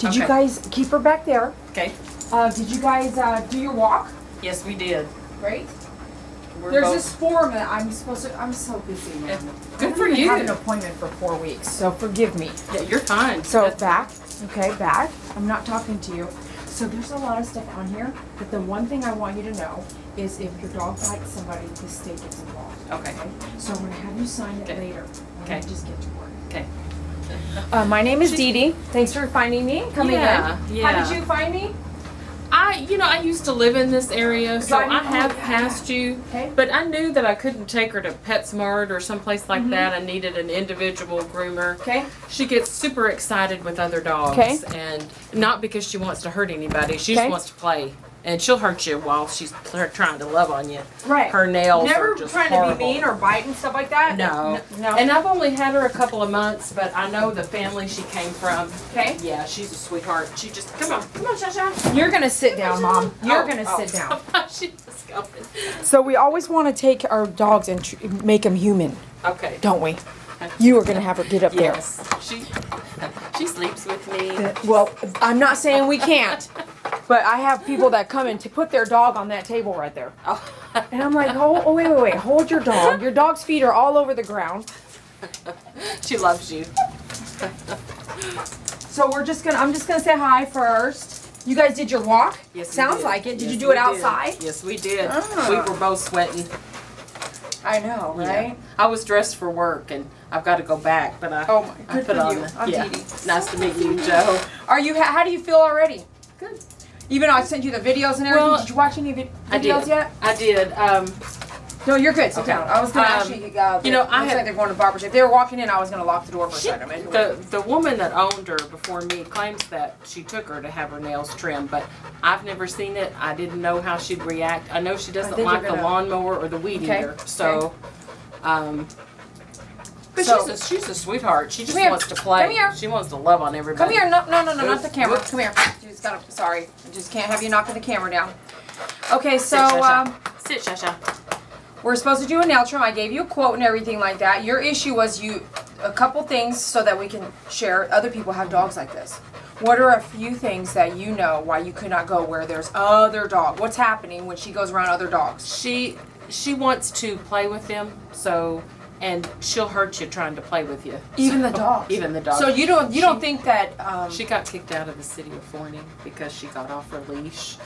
Did you guys keep her back there? Okay. Did you guys do your walk? Yes, we did. Great. We're There's both... this form that I'm supposed to. I'm so busy, man. Good for I you. have an appointment for 4 weeks, so forgive me. Yeah, you're fine. So back, okay, back. I'm not talking to you. So there's a lot of stuff on here, but the one thing I want you to know is if your dog bites somebody, the state gets involved. Okay. So I'm gonna have you sign it later. Okay. Just get to work. Okay. My name is Dee Dee. Thanks for finding me, coming in. Yeah. How did you find me? I used to live in this area, so I have passed you. Okay. But I knew that I couldn't take her to PetSmart or someplace like that. I needed an individual groomer. Okay. She gets super excited with other dogs. Okay. And not because she wants to hurt anybody. She just wants to play. And she'll hurt you while she's trying to love on you. Right. Her nails Never are just trying horrible. to be mean or bite and stuff like that? No. No. And I've only had her a couple of months, but I know the family she came from. Okay. Yeah, she's a sweetheart. She just, come on, Shasha. You're gonna sit down, Mom. You're Oh, gonna sit down. She's just going. So we always want to take our dogs and make them human, Okay. don't we? You are gonna have her get up Yes. She sleeps with me. there. Well, I'm not saying we can't, but I have people that come in to put their dog on that table right there. Oh. And I'm like, oh, wait, hold your dog. Your dog's feet are all over the ground. She loves you. So I'm just gonna say hi first. You guys did your walk? Yes, we Sounds did. like it. Did Yes, you do we it outside? did. Yes, we did. Ah. We were both sweating. I know, right? Yeah. I was dressed for work, and I've got to go back, but I. Oh my, I good put for on you. the- I'm yeah. Dee Dee. Nice to meet you, Joe. How do you feel already? Good. Even though I sent you the videos and everything, Well, did you watch any videos I did. yet? I did. No, you're good. Sit Okay. down. I was gonna ask you. I looks had- like they're going to barber shop. If they were walking in, I was gonna lock the door for a second. The woman that owned her before me claims that she took her to have her nails trimmed, but I've never seen it. I didn't know how she'd react. I know she doesn't think like you're the gonna- lawnmower or the weed Okay, eater. So, but So- she's a sweetheart. She just Come here. wants to play. Come here. She wants to love on everybody. Come here. No, not the camera. Oops. Come here. Sorry, I just can't have you knocking the camera down. Okay, Sit, so Shasha. Sit, Shasha. we're supposed to do a nail trim. I gave you a quote and everything like that. Your issue was a couple things so that we can share. Other people have dogs like this. What are a few things that you know why you could not go where there's other dog? What's happening when she goes around other dogs? She wants to play with them, and she'll hurt you trying to play with you. Even the dogs. Even the dogs. So you don't think that She got kicked out of the city of Forney because she got off her leash.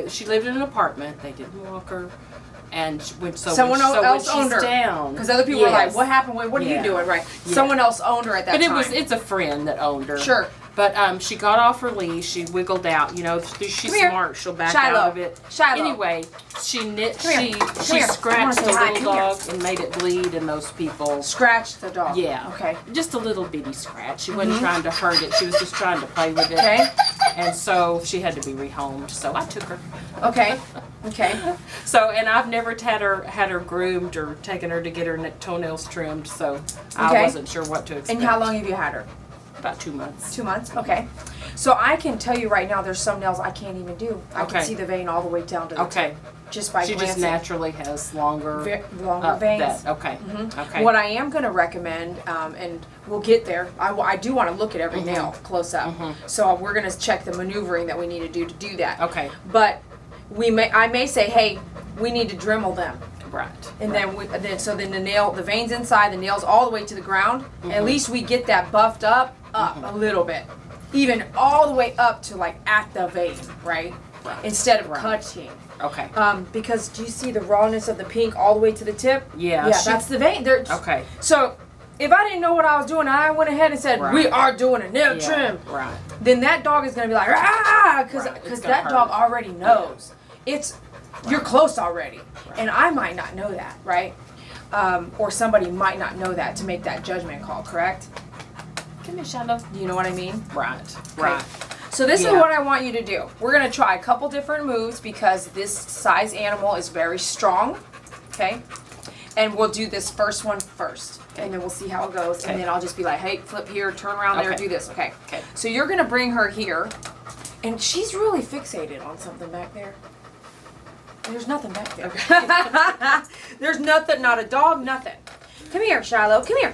She lived in an apartment. They didn't walk her, and someone else owned her? Down, because other people were like, yes. "What happened? What are you Yeah. doing?" Right? Yeah. Someone else owned her at that But time. it's a friend that owned her. Sure. But she got off her leash. She wiggled out. You know, she's Come here. smart. She'll back Shiloh. out of it. Shiloh. Anyway, she Come here. Come here. scratched I the wanna say hi. little Come here. dog and made it bleed, and those people. Scratch the dog. Yeah. Okay. Just a little bitty scratch. She wasn't trying to hurt it. She was just trying to play with it. Okay. And so she had to be rehomed. So I took her. Okay. Okay. So, and I've never had her groomed or taken her to get her toenails trimmed. So I wasn't sure what to expect. And how long have you had her? About 2 months. 2 months. Okay. So I can tell you right now, there's some nails I can't even do. I can Okay. see the vein all the way down to the Okay. tip, just by She just glancing. naturally has longer Longer veins. Okay. Okay. What I am going to recommend, and we'll get there. I do want to look at every nail close up. So we're going to check the maneuvering that we need to do that. Okay. But I may say, hey, we need to Dremel them. Right. And then the veins inside, the nails all the way to the ground. At least we get that buffed up a little bit, even all the way up to like at the vein, right? Instead of cutting. Okay. Because do you see the rawness of the pink all the way to the tip? Yeah. Yeah, that's the vein. Okay. So if I didn't know what I was doing, and I went ahead and said we are doing a nail Yeah, trim. right. Then that dog is gonna be like, ah, because Right, it's that gonna dog hurt. already knows you're close already, and I might not know that, right? Or somebody might not know that to make that judgment call, correct? Come here, Shiloh. You know what I mean? Right. Right. So this is Yeah. what I want you to do. We're gonna try a couple different moves because this size animal is very strong, okay? And we'll do this first one first, and then we'll see how it goes, and then I'll just be like, hey, flip here, turn around there, Okay. do this, okay? Okay. So you're gonna bring her here, and she's really fixated on something back there. There's nothing back there. There's nothing, not a dog, nothing. Come here, Shiloh. Come here.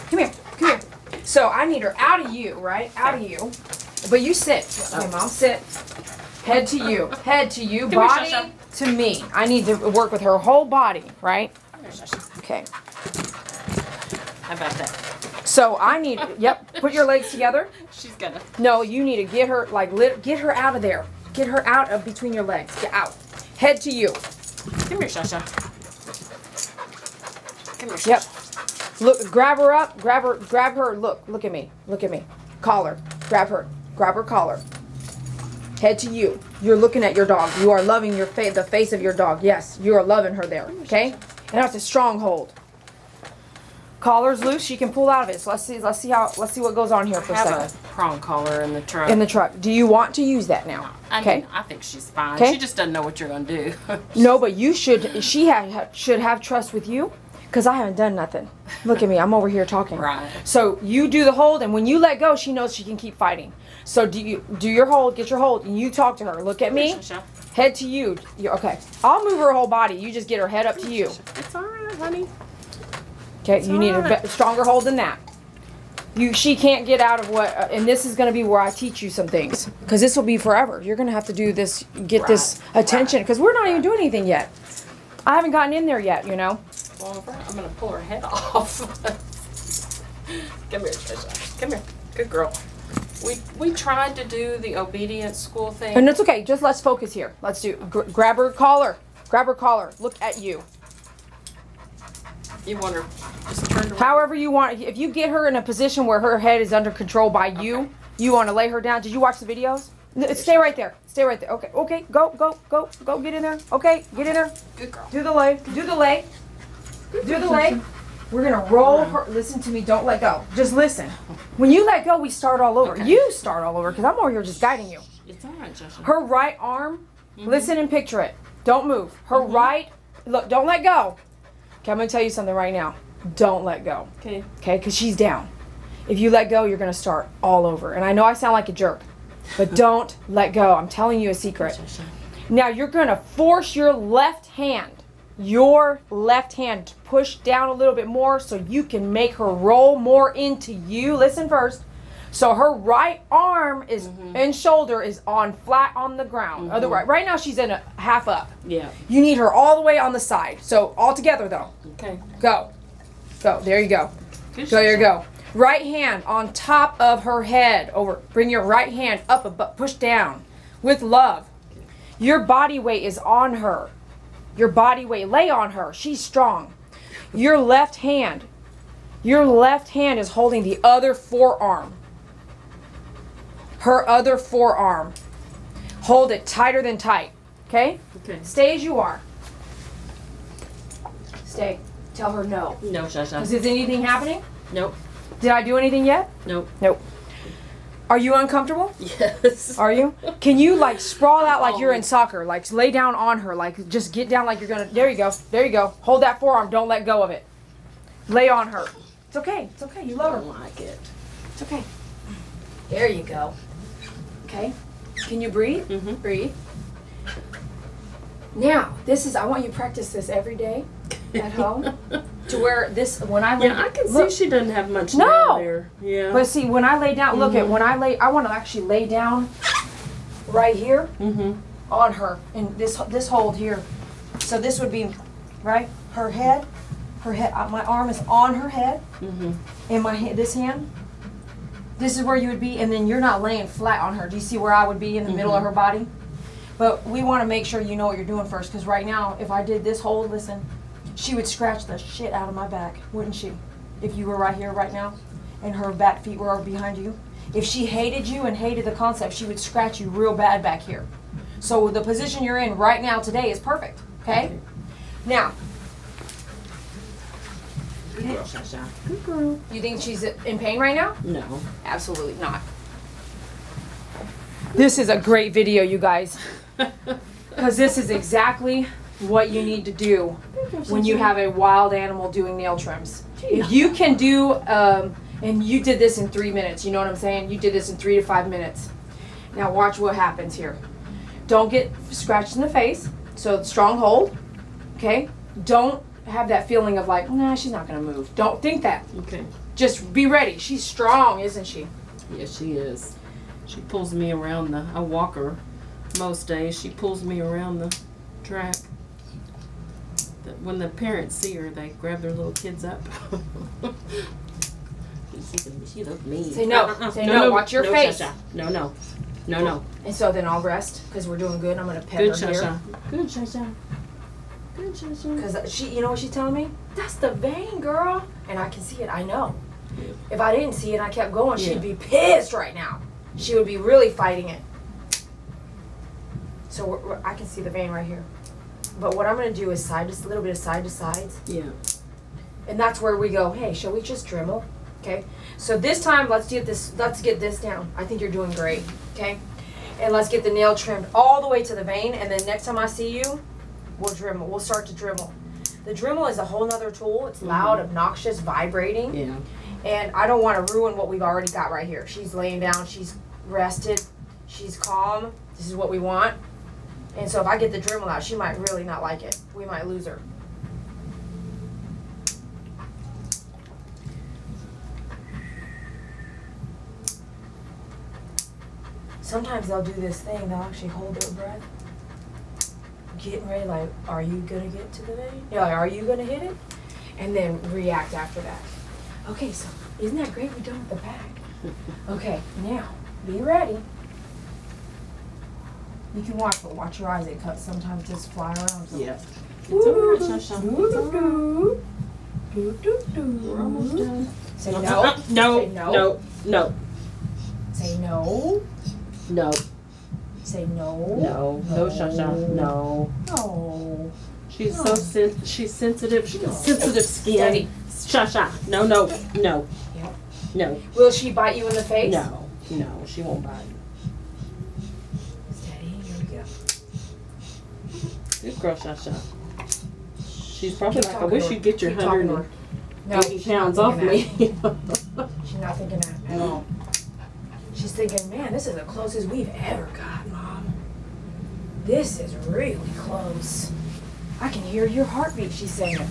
Come here. Come here. So I need her out of you, right? Out of you. But you sit. Okay, Mom, sit. Head to you. Head to you. Come here, Body Shasha. to me. I need to work with her whole body, right? Okay. How about that? So I need, yep, put your legs together. She's gonna. No, you need to get her, like, get her out of there. Get her out of between your legs. Get out. Head to you. Come here, Shasha. Come here, Shasha. Yep. Look, grab her up. Grab her. Look at me. Look at me. Collar. Grab her. Grab her collar. Head to you. You're looking at your dog. You are loving the face of your dog. Yes, you are loving her there. Okay? And that's a strong hold. Collar's loose. She can pull out of it. So let's see what goes on here for a I have second. a prong collar in the truck. In the truck. Do you want to use that now? Okay. I think she's fine. Okay. She just doesn't know what you're gonna do. No, but you should. She should have trust with you, because I haven't done nothing. Look at me. I'm over here talking. Right. So you do the hold, and when you let go, she knows she can keep fighting. So do your hold, get your hold, and you talk to her. Look at me. Shasha. Head to you. Okay. I'll move her whole body. You just get her head up to you. It's all right, honey. Okay. You need a stronger hold than that. She can't get out of what, and this is going to be where I teach you some things, because this will be forever. You're going to have to do this, get this attention, because we're not even doing anything yet. I haven't gotten in there yet, you know. Well, I'm gonna pull her head off. Come here, Shasha. Come here. Good girl. We tried to do the obedience school thing. And it's okay. Just let's focus here. Let's do grab her collar. Grab her collar. Look at you. You want her just turned around. However you want. If you get her in a position where her head is under control by you, you want to lay her down. Did you watch the videos? Stay right there. Stay right there. Okay. Okay. Go. Get in there. Okay. Get in there. Good girl. Do the lay. Do the lay. Do the lay. We're gonna roll her. Listen to me. Don't let go. Just listen. When you let go, we start all over. Okay. You start all over, because I'm over here just guiding you. It's all right, Shasha. Her right arm. Listen and picture it. Don't move. Her right. Look. Don't let go. Okay. I'm gonna tell you something right now. Don't let go. Okay. Okay. Because she's down. If you let go, you're gonna start all over. And I know I sound like a jerk, but don't let go. I'm telling you a secret. Now you're gonna force your left hand to push down a little bit more, so you can make her roll more into you. Listen first. So her right arm is and shoulder is on flat on the ground. Otherwise, right now she's in a half up. Yeah. You need her all the way on the side. So all together though. Okay. Go. There you go. Good So there you Shasha. go. Right hand on top of her head. Over. Bring your right hand up above. Push down with love. Your body weight is on her. Your body weight. Lay on her. She's strong. Your left hand is holding the other forearm. Her other forearm. Hold it tighter than tight. Okay? Okay. Stay as you are. Stay. Tell her no. No, Shasha. Is anything happening? Nope. Did I do anything yet? Nope. Nope. Are you uncomfortable? Yes. Are you? Can you like sprawl out like you're in soccer? Like lay down on her. Like just get down like you're gonna. There you go. There you go. Hold that forearm. Don't let go of it. Lay on her. It's okay. It's okay. You I love don't her. like it. It's okay. There you go. Okay. Can you breathe? Breathe. Now, I want you to practice this every day at home. To where when I lay Yeah, I can look, see she doesn't have much No! down there. Yeah. But see, when I lay down, look at when I want to actually lay down right here on her in this hold here. So this would be right her head. My arm is on her head, and this hand. This is where you would be, and then you're not laying flat on her. Do you see where I would be in the middle of her body? But we want to make sure you know what you're doing first, because right now, if I did this hold, listen, she would scratch the shit out of my back, wouldn't she? If you were right here right now, and her back feet were behind you. If she hated you and hated the concept, she would scratch you real bad back here. So the position you're in right now today is perfect, okay? Now, Good girl, Shasha. good girl. You think she's in pain right now? No. Absolutely not. This is a great video, you guys. Because this is exactly what you need to do when you have a wild animal doing nail trims. If you can do, and you did this in 3 minutes, you know what I'm saying? You did this in 3 to 5 minutes. Now watch what happens here. Don't get scratched in the face. So strong hold, okay? Don't have that feeling of like, nah, she's not gonna move. Don't think that. Okay. Just be ready. She's strong, isn't she? Yes, she is. She pulls me around I walk her most days. She pulls me around the track. When the parents see her, they grab their little kids up. She looks mean. Say no. Say no. Watch your face. Shasha. No. No. And so then I'll rest because we're doing good. I'm gonna pet Good, her here. Shasha. Good, Shasha. Good, Shasha. Because she, you know what she's telling me? That's the vein, girl. And I can see it. I know. If I didn't see it and I kept going, she'd be pissed right now. She would be really fighting it. So I can see the vein right here. But what I'm going to do is a little bit of side to sides. Yeah. And that's where we go, hey, shall we just Dremel? Okay. So this time, let's get this down. I think you're doing great. Okay. And let's get the nail trimmed all the way to the vein. And then next time I see you, we'll Dremel. We'll start to Dremel. The Dremel is a whole nother tool. It's loud, obnoxious, vibrating. Yeah. And I don't want to ruin what we've already got right here. She's laying down. She's rested. She's calm. This is what we want. And so if I get the Dremel out, she might really not like it. We might lose her. Sometimes they'll do this thing. They'll actually hold their breath. Getting ready, like, are you going to get to the vein? Yeah, like, are you going to hit it? And then react after that. Okay, so isn't that great? We're done with the back. Okay, now, be ready. You can watch, but watch your eyes. It cuts sometimes just fly around. So. Yeah. It's all right, Shasha. It's all right. We're almost done. Say no. No. Say no. No. No. Say no. No. Say no. No. No, Shasha. No. No. She's so she's sensitive. She got sensitive skin. Steady. Shasha. No. No. No. Yep. No. Will she bite you in the face? No. No. She won't bite. Steady. Here we go. Good girl, Shasha. She's probably Keep like, I talking wish to her. you'd get your Keep talking to her. 180 she's pounds not off thinking me. that. She's not thinking that at all. She's thinking, man, this is the closest we've ever got, Mom. This is really close. I can hear your heartbeat, she's saying.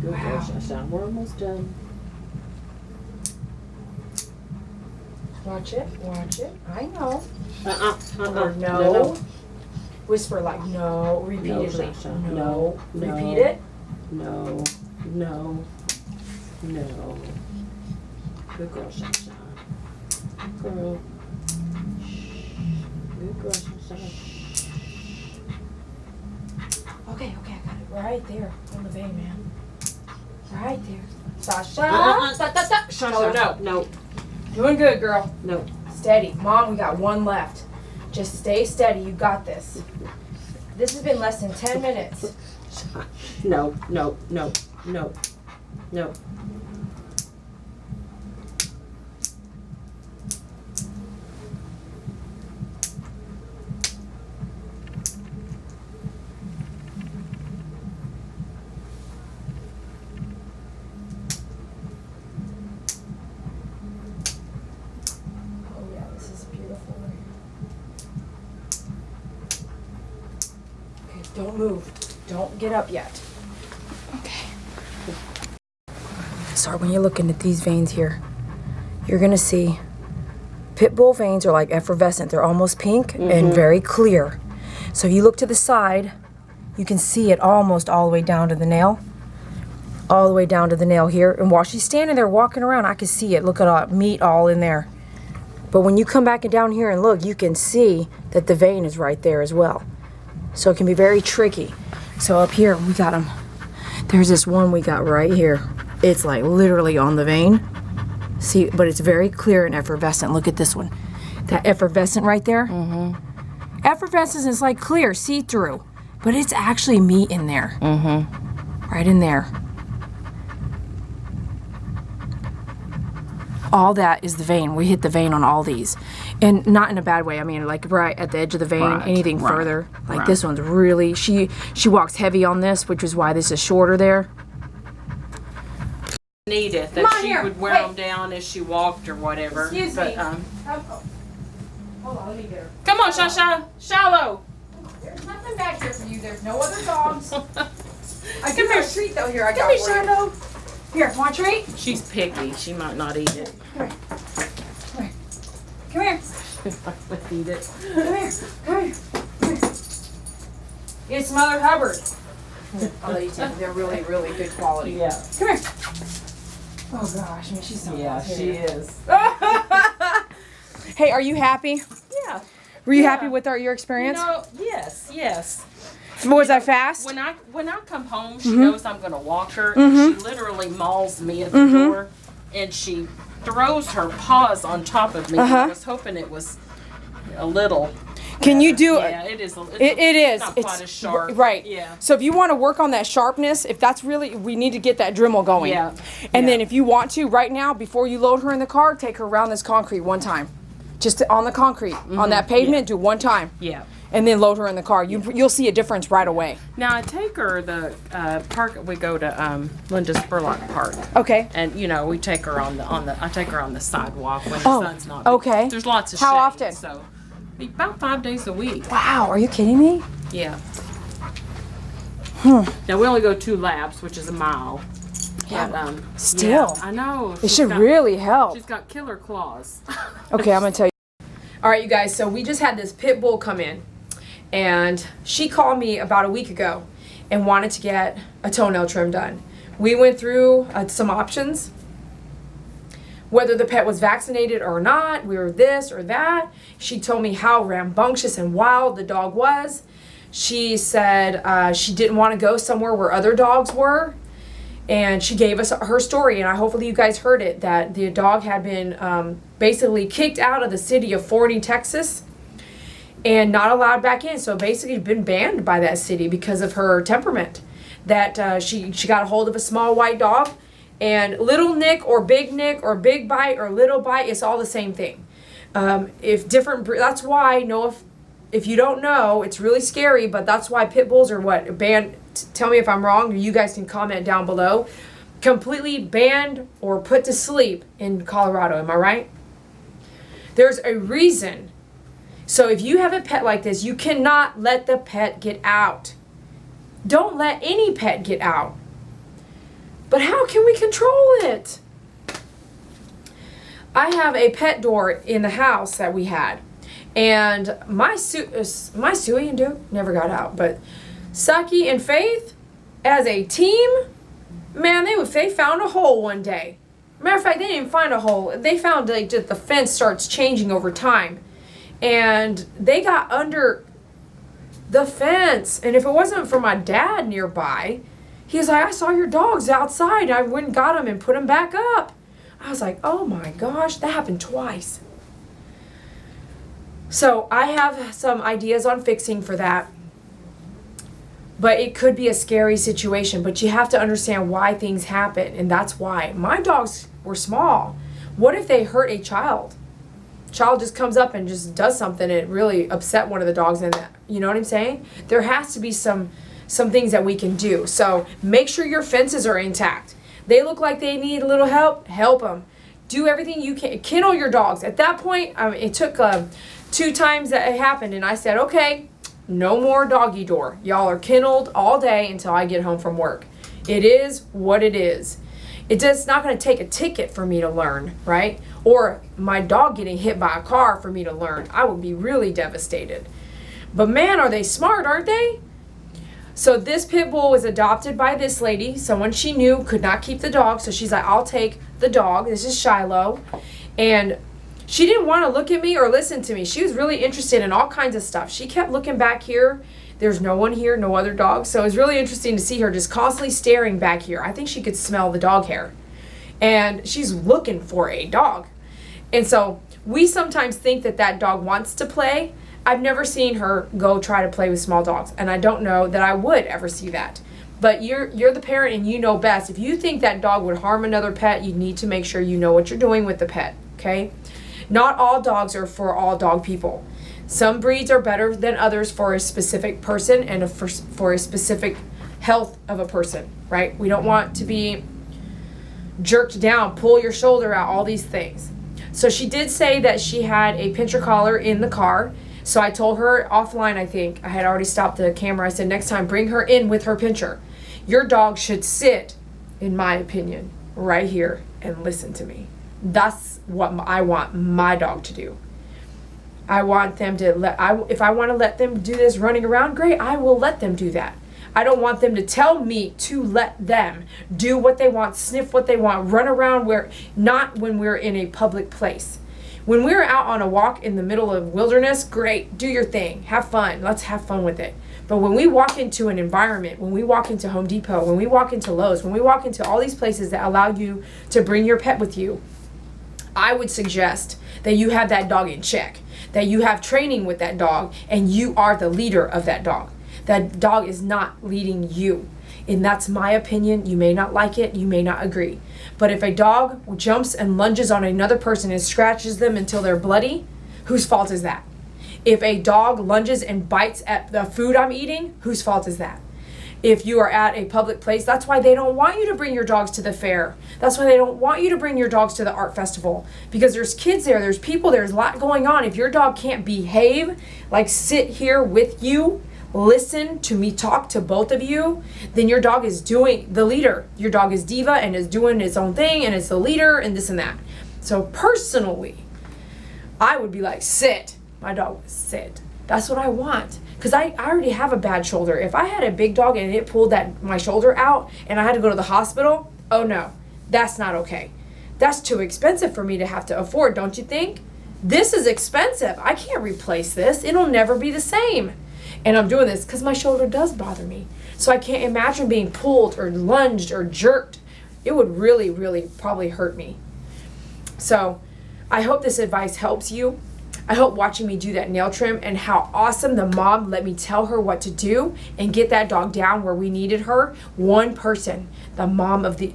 Good Wow. girl, Shasha. We're almost done. Watch it, watch it. I know. Or no. Whisper like no, repeatedly. Shasha. No. No. Repeat it. No. No. No. Good girl, Shasha. Good girl. Good girl, Shasha. Okay, I got it right there on the vein, man. Right there. Sasha. Shasha. Oh, no. No. Doing good, girl. No. Steady. Mom, we got one left. Just stay steady. You got this. This has been less than 10 minutes. No. No. No. No. No. Don't move. Don't get up yet. Okay. Sorry, when you're looking at these veins here, you're going to see pit bull veins are like effervescent. They're almost pink and very clear. So if you look to the side, you can see it almost all the way down to the nail. All the way down to the nail here. And while she's standing there walking around, I can see it. Look at all meat all in there. But when you come back and down here and look, you can see that the vein is right there as well. So it can be very tricky. So up here, we got them. There's this one we got right here. It's like literally on the vein. See, but it's very clear and effervescent. Look at this one. That effervescent right there. Effervescence is like clear, see-through. But it's actually meat in there. Right in there. All that is the vein. We hit the vein on all these. And not in a bad way. I mean, like right at the edge of the vein, anything further. Like this one's really, she walks heavy on this, which is why this is shorter there. Need it, that she would wear them down as she walked or whatever. Excuse but, me. Hold on, let me get her. Come on, Shasha. Shallow. There's nothing back here for you. There's no other dogs. I give Come her here. a treat though here. I Come got here, for you. Shallow. Here, want a treat? She's picky. She might not eat it. Come here. Come here. Come here. If I eat it. Come here. Come here. Come here. It's Mother Hubbard. I'll let you take it. They're really, really good quality. Yeah. Come here. Oh gosh, man, she's so Yeah, hot. she is. Hey, are you happy? Yeah. Were you Yeah. happy with your experience? Yes. Was I fast? When I come home, she knows I'm gonna walk her. And she literally mauls me at the door, and she throws her paws on top of me. I was hoping it was a little. Can you do Yeah, it is. it is. Not quite as sharp. Right. Yeah. So if you want to work on that sharpness, if that's really, we need to get that Dremel going. Yeah. And Yeah. then if you want to, right now, before you load her in the car, take her around this concrete one time. Just on the concrete, on that pavement, do one time. Yeah. And then load her in the car. You'll see a difference right away. Now I take her the park. We go to Linda Spurlock Park. Okay. And we take her on the I take her on the sidewalk when the sun's not. Okay. There's lots of How shade, often? So about 5 days a week. Wow, are you kidding me? Yeah. Now we only go 2 laps, which is a mile. Yeah, But, still. yeah, I know. It should really help. She's got killer claws. Okay, I'm gonna tell you. All right, you guys. So we just had this pit bull come in, and she called me about a week ago, and wanted to get a toenail trim done. We went through some options, whether the pet was vaccinated or not. We were this or that. She told me how rambunctious and wild the dog was. She said she didn't want to go somewhere where other dogs were. And she gave us her story, and hopefully you guys heard it, that the dog had been basically kicked out of the city of Forney, Texas, and not allowed back in. So basically been banned by that city because of her temperament. That she got a hold of a small white dog, and little nick or big bite or little bite, it's all the same thing. That's why, if you don't know, it's really scary, but that's why pit bulls are banned. Tell me if I'm wrong. You guys can comment down below. Completely banned or put to sleep in Colorado. Am I right? There's a reason. So if you have a pet like this, you cannot let the pet get out. Don't let any pet get out. But how can we control it? I have a pet door in the house that we had. And my Suey and Duke never got out, but Sucky and Faith, as a team, man, they found a hole one day. Matter of fact, they didn't even find a hole. They found just the fence starts changing over time, and they got under the fence. And if it wasn't for my dad nearby, he was like, "I saw your dogs outside. I went and got them and put them back up." I was like, "Oh my gosh, that happened twice." So I have some ideas on fixing for that. But it could be a scary situation. But you have to understand why things happen. And that's why. My dogs were small. What if they hurt a child? Child just comes up and just does something and it really upset one of the dogs. And you know what I'm saying? There has to be some things that we can do. So make sure your fences are intact. They look like they need a little help. Help them. Do everything you can. Kennel your dogs. At that point, it took 2 times that it happened. And I said, okay. No more doggy door. Y'all are kenneled all day until I get home from work. It is what it is. It's not going to take a ticket for me to learn, right? Or my dog getting hit by a car for me to learn. I would be really devastated. But man, are they smart, aren't they? So this pit bull was adopted by this lady. Someone she knew could not keep the dog. So she's like, I'll take the dog. This is Shiloh. And she didn't want to look at me or listen to me. She was really interested in all kinds of stuff. She kept looking back here. There's no one here, no other dogs. So it was really interesting to see her just constantly staring back here. I think she could smell the dog hair. And she's looking for a dog. And so we sometimes think that dog wants to play. I've never seen her go try to play with small dogs. And I don't know that I would ever see that. But you're the parent and you know best. If you think that dog would harm another pet, you need to make sure you know what you're doing with the pet, okay? Not all dogs are for all dog people. Some breeds are better than others for a specific person and for a specific health of a person, right? We don't want to be jerked down, pull your shoulder out, all these things. So she did say that she had a pincher collar in the car. So I told her offline, I think, I had already stopped the camera. I said, next time, bring her in with her pincher. Your dog should sit, in my opinion, right here and listen to me. That's what I want my dog to do. I want them to if I want to let them do this running around, great, I will let them do that. I don't want them to tell me to let them do what they want, sniff what they want, run around not when we're in a public place. When we're out on a walk in the middle of wilderness, great, do your thing, have fun, let's have fun with it. But when we walk into an environment, when we walk into Home Depot, when we walk into Lowe's, when we walk into all these places that allow you to bring your pet with you, I would suggest that you have that dog in check, that you have training with that dog, and you are the leader of that dog. That dog is not leading you. And that's my opinion. You may not like it, you may not agree. But if a dog jumps and lunges on another person and scratches them until they're bloody, whose fault is that? If a dog lunges and bites at the food I'm eating, whose fault is that? If you are at a public place, that's why they don't want you to bring your dogs to the fair. That's why they don't want you to bring your dogs to the art festival. Because there's kids there, there's people, there's a lot going on. If your dog can't behave, like sit here with you, listen to me talk to both of you, then your dog is doing the leader. Your dog is diva and is doing its own thing and is the leader and this and that. So personally, I would be like, sit. My dog would sit. That's what I want. Because I already have a bad shoulder. If I had a big dog and it pulled my shoulder out and I had to go to the hospital, oh no, that's not okay. That's too expensive for me to have to afford, don't you think? This is expensive. I can't replace this. It'll never be the same. And I'm doing this because my shoulder does bother me. So I can't imagine being pulled or lunged or jerked. It would really, really probably hurt me. So I hope this advice helps you. I hope watching me do that nail trim and how awesome the mom let me tell her what to do and get that dog down where we needed her. One person, the mom of the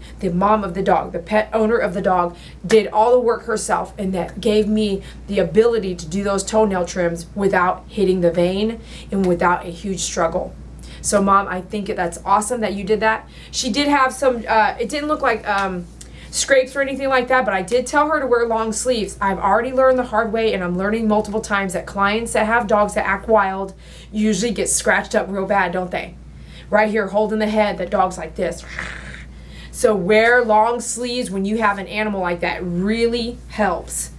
dog, the pet owner of the dog, did all the work herself, and that gave me the ability to do those toenail trims without hitting the vein and without a huge struggle. So mom, I think that's awesome that you did that. She did have some, it didn't look like scrapes or anything like that, but I did tell her to wear long sleeves. I've already learned the hard way, and I'm learning multiple times that clients that have dogs that act wild usually get scratched up real bad, don't they? Right here, holding the head, that dog's like this. So wear long sleeves when you have an animal like that. It really helps.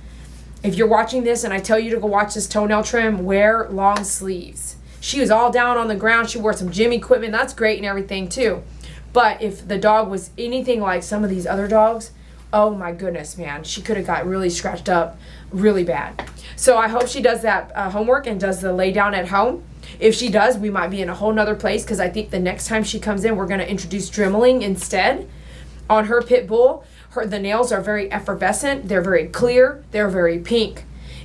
If you're watching this and I tell you to go watch this toenail trim, wear long sleeves. She was all down on the ground. She wore some gym equipment. That's great and everything too. But if the dog was anything like some of these other dogs, oh my goodness, man, she could have got really scratched up really bad. So I hope she does that homework and does the lay down at home. If she does, we might be in a whole nother place, because I think the next time she comes in, we're going to introduce dremeling instead. On her pit bull, the nails are very effervescent. They're very clear. They're very pink.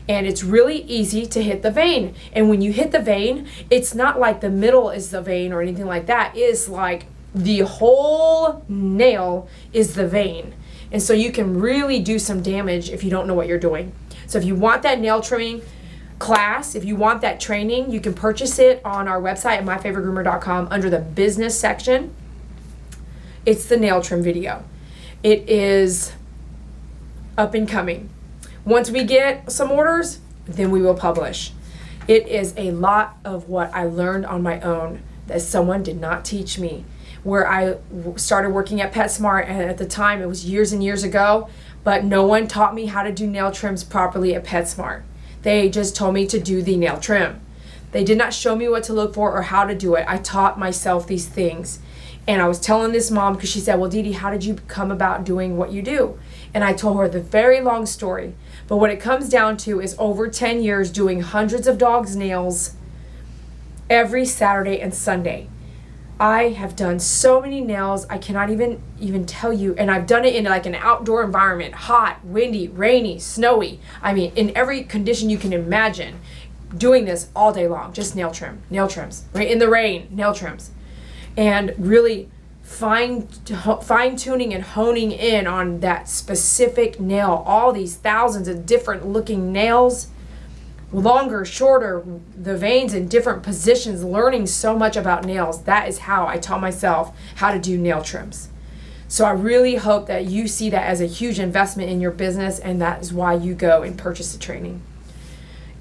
And it's really easy to hit the vein. And when you hit the vein, it's not like the middle is the vein or anything like that. It's like the whole nail is the vein. And so you can really do some damage if you don't know what you're doing. So if you want that nail trimming class, if you want that training, you can purchase it on our website at myfavoritegroomer.com under the business section. It's the nail trim video. It is up and coming. Once we get some orders, then we will publish. It is a lot of what I learned on my own that someone did not teach me. Where I started working at PetSmart, and at the time it was years and years ago, but no one taught me how to do nail trims properly at PetSmart. They just told me to do the nail trim. They did not show me what to look for or how to do it. I taught myself these things. And I was telling this mom, because she said, well, Dee Dee, how did you come about doing what you do? And I told her the very long story. But what it comes down to is over 10 years doing hundreds of dogs' nails every Saturday and Sunday. I have done so many nails, I cannot even tell you. And I've done it in like an outdoor environment, hot, windy, rainy, snowy. I mean, in every condition you can imagine, doing this all day long, just nail trims, right? In the rain, nail trims. And really fine-tuning and honing in on that specific nail, all these thousands of different looking nails, longer, shorter, the veins in different positions, learning so much about nails. That is how I taught myself how to do nail trims. So I really hope that you see that as a huge investment in your business, and that is why you go and purchase the training.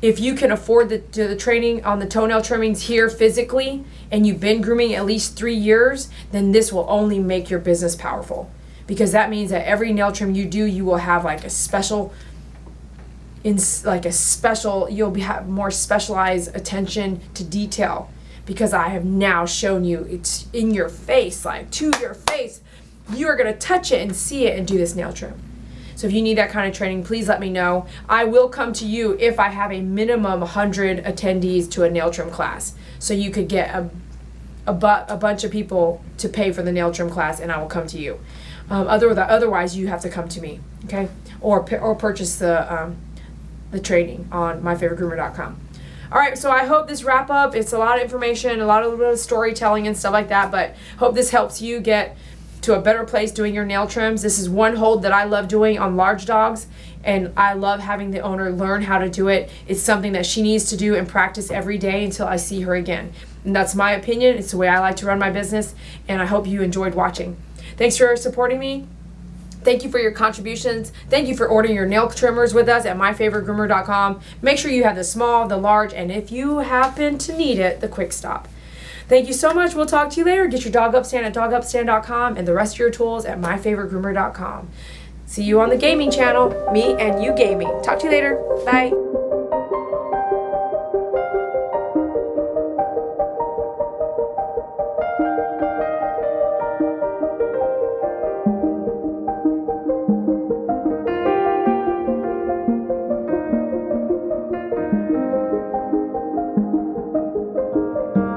If you can afford the training on the toenail trimmings here physically, and you've been grooming at least 3 years, then this will only make your business powerful. Because that means that every nail trim you do, you will have like a special like a special, have more specialized attention to detail, because I have now shown you, it's in your face, like to your face. You are going to touch it and see it and do this nail trim. So if you need that kind of training, please let me know. I will come to you if I have a minimum 100 attendees to a nail trim class. So you could get a bunch of people to pay for the nail trim class, and I will come to you. Otherwise, you have to come to me, okay? Or purchase the training on myfavoritegroomer.com. All right, so I hope this wrap up. It's a lot of information, a little bit of storytelling and stuff like that, but hope this helps you get to a better place doing your nail trims. This is one hold that I love doing on large dogs, and I love having the owner learn how to do it. It's something that she needs to do and practice every day until I see her again. And that's my opinion. It's the way I like to run my business, and I hope you enjoyed watching. Thanks for supporting me. Thank you for your contributions. Thank you for ordering your nail trimmers with us at myfavoritegroomer.com. Make sure you have the small, the large, and if you happen to need it, the quick stop. Thank you so much. We'll talk to you later. Get your dog upstand at dogupstand.com and the rest of your tools at myfavoritegroomer.com. See you on the gaming channel. Me and you gaming. Talk to you later. Bye.